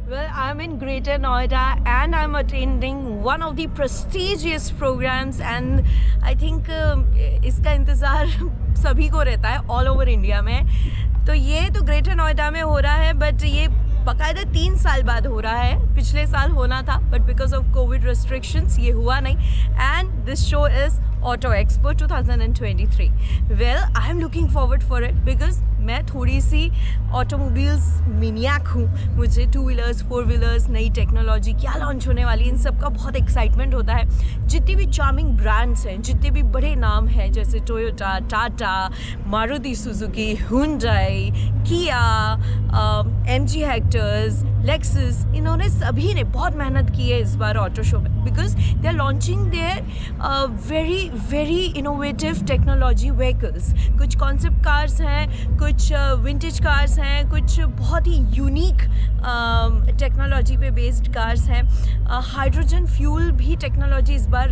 Well, I'm in Greater Noida and I'm attending one of the prestigious programs and I think इसका इंतज़ार सभी को रहता है all over India में. तो ये तो ग्रेटर नोएडा में हो रहा है बट ये बाकायदा 3 साल बाद हो रहा है. पिछले साल होना था but because of Covid restrictions ये हुआ नहीं. And this show is auto expo 2023. Well I am looking forward for it because मैं थोड़ी सी ऑटोमोबाइल्स मिनियाक हूँ. मुझे 2 व्हीलर्स 4 व्हीलर्स नई टेक्नोलॉजी क्या लॉन्च होने वाली इन सब का बहुत एक्साइटमेंट होता है. जितने भी चार्मिंग ब्रांड्स हैं, जितने भी बड़े नाम हैं जैसे Toyota, Tata, Maruti Suzuki, Hyundai, Kia, MG Hectors, Lexus, इन्होंने सभी ने बहुत मेहनत की है इस बार ऑटो शो में because they are launching their very very innovative technology vehicles. कुछ कॉन्सेप्ट कार्स हैं, कुछ विंटेज कार्स हैं, कुछ बहुत ही यूनिक टेक्नोलॉजी पे बेस्ड कार्स हैं. हाइड्रोजन फ्यूल भी टेक्नोलॉजी इस बार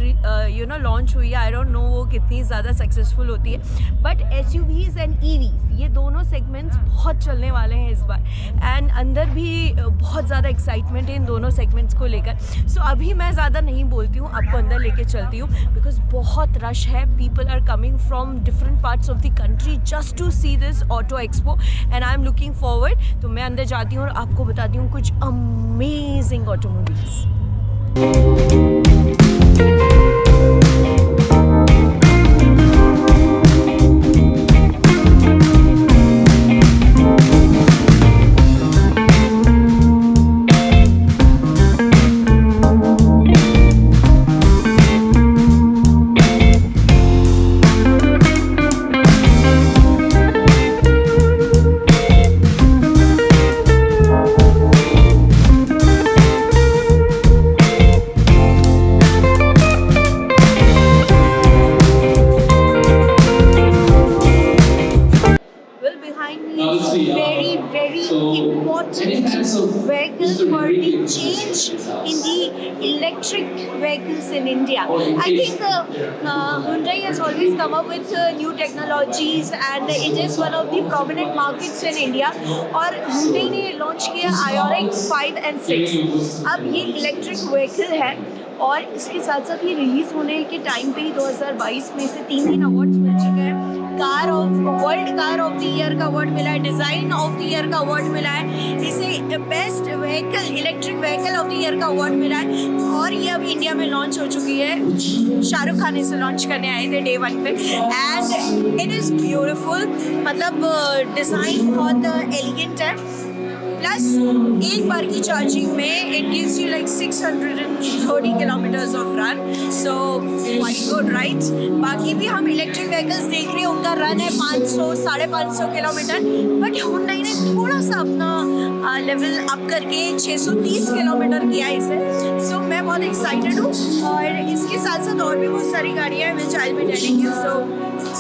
लॉन्च हुई है. आई डोंट नो वो कितनी ज़्यादा सक्सेसफुल होती है बट SUVs एंड EVs ये दोनों सेगमेंट्स बहुत चलने वाले हैं इस बार. एंड अंदर भी बहुत ज़्यादा एक्साइटमेंट है इन दोनों सेगमेंट्स को लेकर. सो अभी मैं ज़्यादा नहीं बोलती हूँ, आपको अंदर लेके चलती हूँ बिकॉज बहुत रश है. People are coming from different parts of the country just to see this auto expo and I am looking forward. तो मैं अंदर जाती हूँ और आपको बताती हूँ कुछ amazing automobiles. Vehicles for the change in the electric vehicles in India. I think Hyundai has always come up with new technologies and it is one of the prominent markets in India. और Hyundai ने launch किया Ioniq 5 and 6. अब ये electric vehicle है और इसके साथ साथ ये रिलीज होने के टाइम पे ही 2022 में से 3 अवार्ड्स मिल चुके हैं. World car of the year का अवार्ड मिला है, डिज़ाइन ऑफ द ईयर का अवार्ड मिला है, इसे best vehicle electric vehicle of the year का अवार्ड मिला है. और ये अभी इंडिया में लॉन्च हो चुकी है. शाहरुख खान इसे लॉन्च करने आए थे डे 1 पे एंड इट इज़ ब्यूटिफुल. मतलब डिज़ाइन बहुत एलिगेंट है. प्लस एक बार की चार्जिंग में it gives you like 630 kilometres of run. So quite good right. बाकी भी हम इलेक्ट्रिक व्हीकल्स देख रहे हैं, उनका रन है 500-550 किलोमीटर बट Hyundai ने थोड़ा सा अपना लेवल अप करके 630 किलोमीटर किया इसे. सो मैं बहुत एक्साइटेड हूँ और इसके साथ साथ और भी बहुत सारी गाड़ियाँ हैं which I will be telling you. So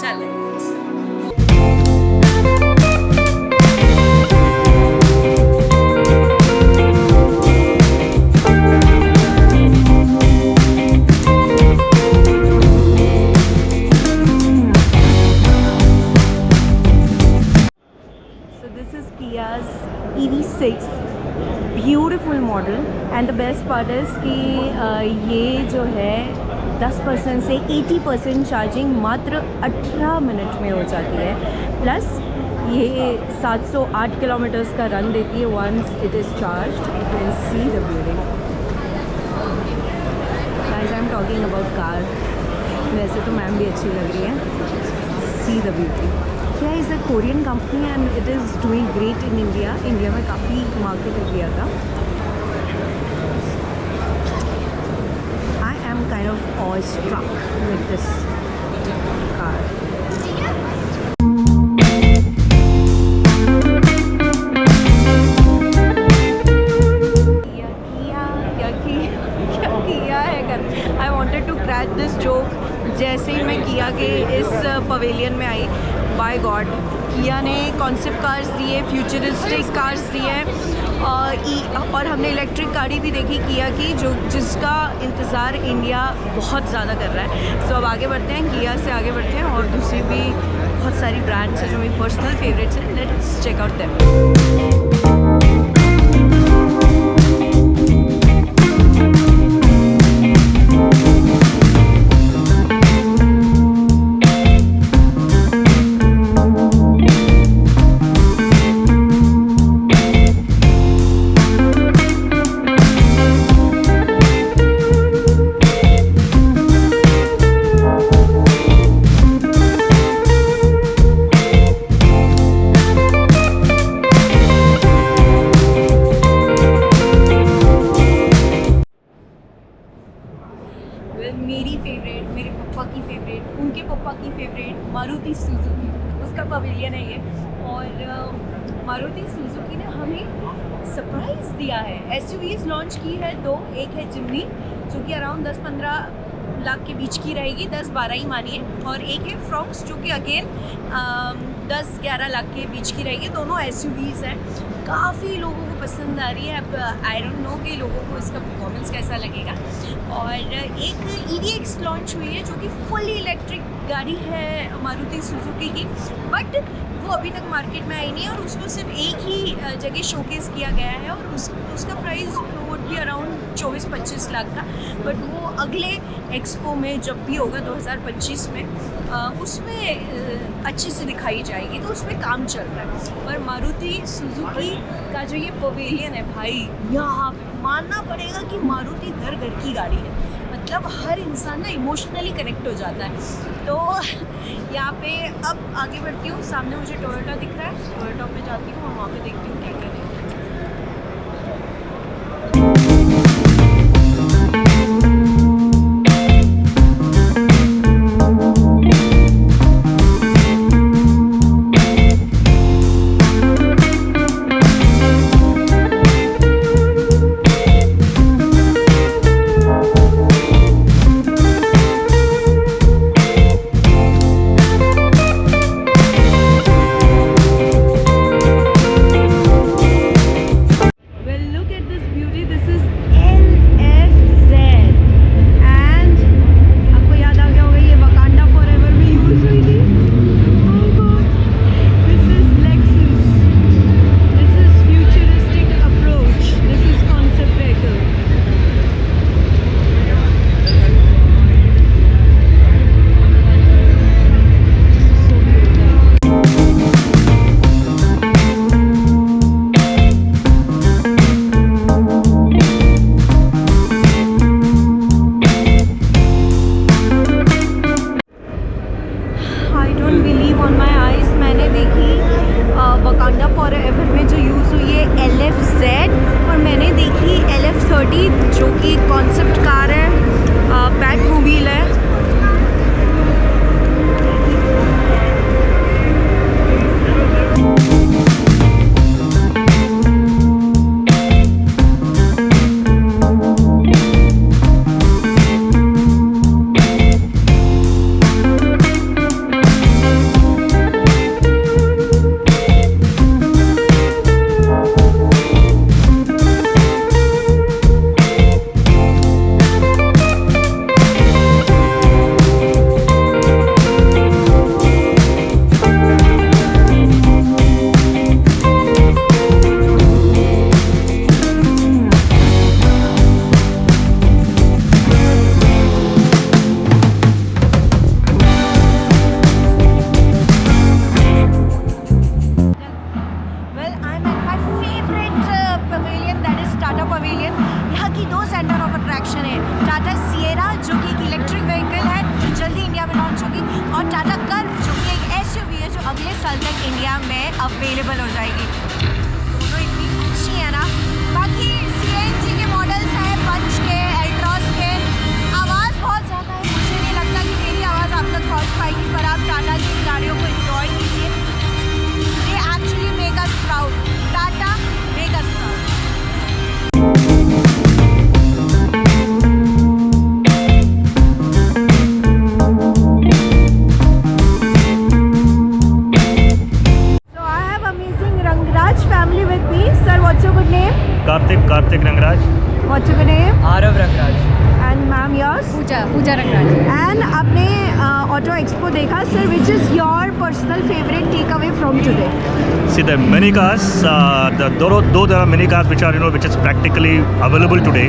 चलें. EV6 beautiful model and the best part is कि ये जो है 10% से 80% चार्जिंग मात्र 18 मिनट में हो जाती है. प्लस ये 708 किलोमीटर्स का रन देती है once it is charged. You can see the beauty. Guys I am talking about car. वैसे तो मैम भी अच्छी लग रही है. See the beauty. Kia is a Korean company and it is doing great in India. India में काफ़ी market किया था. I am kind of all struck with this car. I wanted to crack this joke. जैसे ही मैं किया के इस पवेलियन में आई, बाय गॉड किया ने कॉन्सेप्ट कार्स दिए, फ्यूचरिस्टिक कार्स दिए और हमने इलेक्ट्रिक गाड़ी भी देखी किया की जिसका इंतज़ार इंडिया बहुत ज़्यादा कर रहा है. सो अब आगे बढ़ते हैं, किया से आगे बढ़ते हैं और दूसरी भी बहुत सारी ब्रांड्स हैं जो मेरी पर्सनल फेवरेट्स हैं. Let's check out them. Surprise दिया है। SUVs लॉन्च की है 2, एक है जिम्नी जो कि अराउंड 10-15 लाख के बीच की रहेगी, 10-12 ही मानिए, और एक है फ्रॉक्स जो कि अगेन 10-11 लाख के बीच की रहेगी। दोनों SUVs हैं, काफ़ी लोगों को पसंद आ रही है। अब आई डोंट नो कि लोगों को इसका परफॉर्मेंस कैसा लगेगा। और एक EVX लॉन्च हुई है जो कि फुली इलेक्ट्रिक गाड़ी है मारुति सुजुकी की, बट वो अभी तक मार्केट में आई नहीं है और उसको सिर्फ एक ही जगह शोकेस किया गया है और उसका price would be around 24-25 lakh का। बट वो अगले एक्सपो में जब भी होगा 2025 में उसमें अच्छे से दिखाई जाएगी, तो उसमें काम चल रहा है। और मारुति सुजुकी का जो ये पवेलियन है भाई, यहाँ मानना पड़ेगा कि मारुति घर घर की गाड़ी है, मतलब हर इंसान ना इमोशनली कनेक्ट हो जाता है। तो यहाँ पे अब आगे बढ़ती हूँ, सामने मुझे टोयोटा दिख रहा है, टोयोटा पे जाती हूँ और वहाँ पे देखती हूँ क्या क्या है। वकांडा फॉरएवर में जो यूज़ हुई है LF-Z, और मैंने देखी LF-30 जो कि कॉन्सेप्ट कार है, बैटमोबाइल है। अगले साल तक इंडिया में अवेलेबल हो जाएगी। दोनों इतनी अच्छी है ना। बाकी CNG के मॉडल्स हैं, पंच के, एल्ट्रॉस के। आवाज़ बहुत ज़्यादा है, मुझे नहीं लगता कि मेरी आवाज़ आप तक पहुँच पाएगी, पर आप टाटा की गाड़ियों को एंजॉय कीजिए। They actually make us proud. Tata make us proud. Karthik Rangraj. What's your name? Arav Rangraj. And ma'am, yours? Pooja Rangraj. And आपने Auto Expo देखा, sir, which is your personal favorite takeaway from today? See, the many cars, though there are many cars which are, which is practically available today.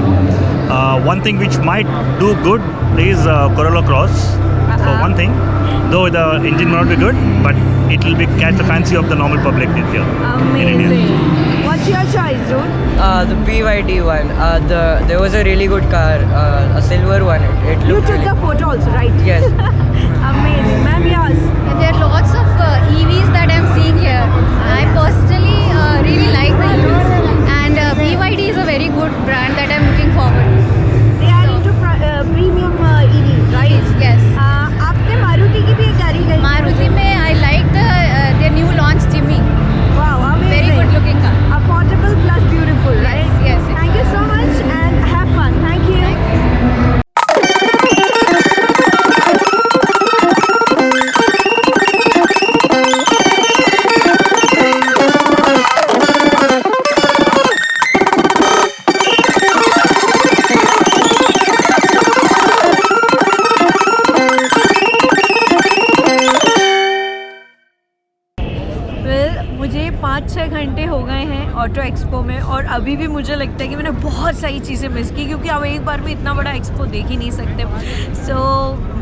One thing which might do good is Corolla Cross. For one thing, though the engine may not be good, but it will catch the fancy of the normal public here in India. Amazing. What's your choice, dude? The BYD one. There was a really good car, a silver one. It You looked took really the photo also, right? Yes. Amazing. Ma'am, yours? There are lots of EVs that I'm seeing here. I personally really like the EVs, and BYD is a very good brand that I'm looking forward to. They are into premium EVs, right? Yes. आपने मारुति की भी एक गाड़ी गई? Maruti में I like their new launch Jimny. Wow, amazing. Very good looking car. Affordable plus beautiful. Auto expo में, और अभी भी मुझे लगता है कि मैंने बहुत सारी चीज़ें मिस की, क्योंकि अब एक बार में इतना बड़ा एक्सपो देख ही नहीं सकते. सो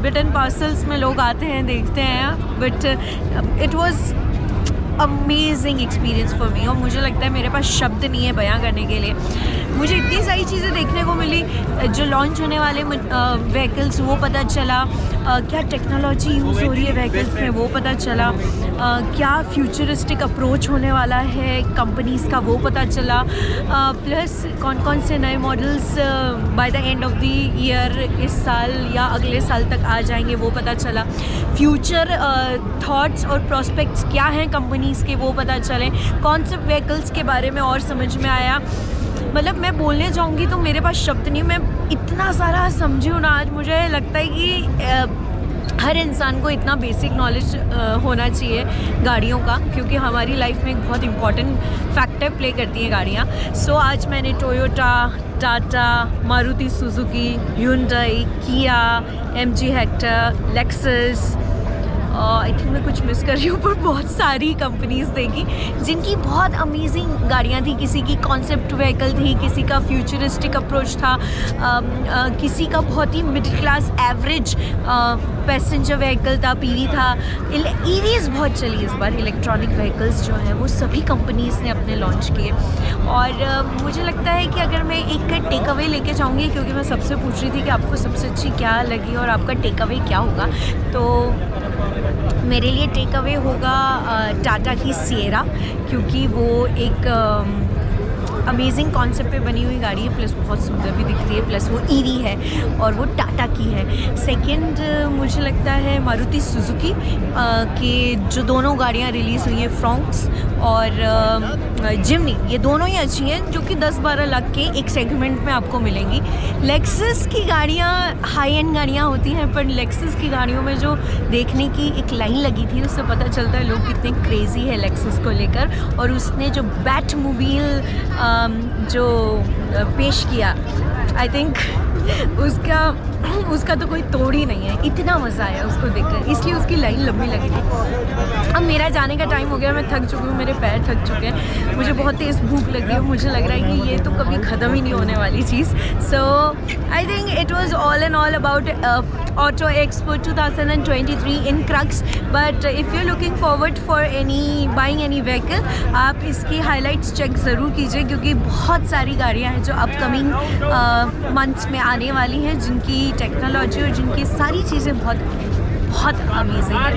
बिट एंड पार्सल्स में लोग आते हैं, देखते हैं, but it was amazing experience for me. और मुझे लगता है मेरे पास शब्द नहीं है बयां करने के लिए. मुझे इतनी सारी चीज़ें देखने को मिली. जो लॉन्च होने वाले व्हीकल्स वो पता चला, क्या टेक्नोलॉजी यूज़ हो रही है व्हीकल्स में वो पता चला, क्या फ्यूचरिस्टिक अप्रोच होने वाला है कंपनीज़ का वो पता चला, प्लस कौन कौन से नए models by the end of the year इस साल या अगले साल तक आ जाएंगे वो पता चला. फ्यूचर थॉट्स और प्रोस्पेक्ट्स क्या हैं कंपनीज़ के वो पता चले. कॉन्सेप्ट व्हीकल्स के बारे में और समझ में आया. मतलब मैं बोलने जाऊँगी तो मेरे पास शब्द नहीं. मैं इतना सारा समझी हूँ ना आज. मुझे लगता है कि हर इंसान को इतना बेसिक नॉलेज होना चाहिए गाड़ियों का, क्योंकि हमारी लाइफ में एक बहुत इंपॉर्टेंट फैक्टर प्ले करती हैं गाड़ियाँ. सो आज मैंने Toyota, Tata, Maruti Suzuki, Hyundai, किया, MG Hector, Lexus, I think मैं कुछ मिस कर रही हूँ, पर बहुत सारी कंपनीज़ देखी जिनकी बहुत अमेजिंग गाड़ियाँ थी. किसी की कॉन्सेप्ट व्हीकल थी, किसी का फ्यूचरिस्टिक अप्रोच था, किसी का बहुत ही middle class average passenger vehicle था, PV था. EVs बहुत चली इस बार. इलेक्ट्रॉनिक व्हीकल्स जो हैं वो सभी कंपनीज़ ने अपने लॉन्च किए. और मुझे लगता है कि अगर मैं एक टेक अवे लेके जाऊँगी, क्योंकि मैं सबसे पूछ रही थी कि आपको सबसे अच्छी क्या लगी और आपका टेक अवे क्या होगा, तो मेरे लिए टेक अवे होगा टाटा की सिएरा, क्योंकि वो एक अमेजिंग कॉन्सेप्ट पे बनी हुई गाड़ी है, प्लस बहुत सुंदर भी दिख रही है, प्लस वो EV है और वो टाटा की है. सेकंड मुझे लगता है मारुति सुजुकी के जो दोनों गाड़ियाँ रिलीज़ हुई हैं, फ्रॉन्क्स और जिमनी, ये दोनों ही अच्छी हैं, जो कि 10-12 लाख के एक सेगमेंट में आपको मिलेंगी. लेक्सस की गाड़ियाँ हाई एंड गाड़ियाँ होती हैं, पर लेक्सस की गाड़ियों में जो देखने की एक लाइन लगी थी, उससे पता चलता है लोग कितने क्रेज़ी है लेक्सस को लेकर. और उसने जो बैटमोबाइल जो पेश किया, आई थिंक उसका तो कोई तोड़ ही नहीं है. इतना मज़ा आया उसको देखकर, इसलिए उसकी लाइन लंबी लगी थी. अब मेरा जाने का टाइम हो गया. मैं थक चुकी हूँ, मेरे पैर थक चुके हैं, मुझे बहुत तेज़ भूख लग रही है. मुझे लग रहा है कि ये तो कभी ख़त्म ही नहीं होने वाली चीज़. So I think it was all and all about auto expo 2023 in crux. But if you looking forward for buying any vehicle, आप इसकी हाईलाइट्स चेक ज़रूर कीजिए, क्योंकि बहुत सारी गाड़ियाँ हैं जो अपकमिंग मंथ्स में आने वाली हैं, जिनकी टेक्नोलॉजी और जिनकी सारी चीज़ें बहुत बहुत अमेजिंग है.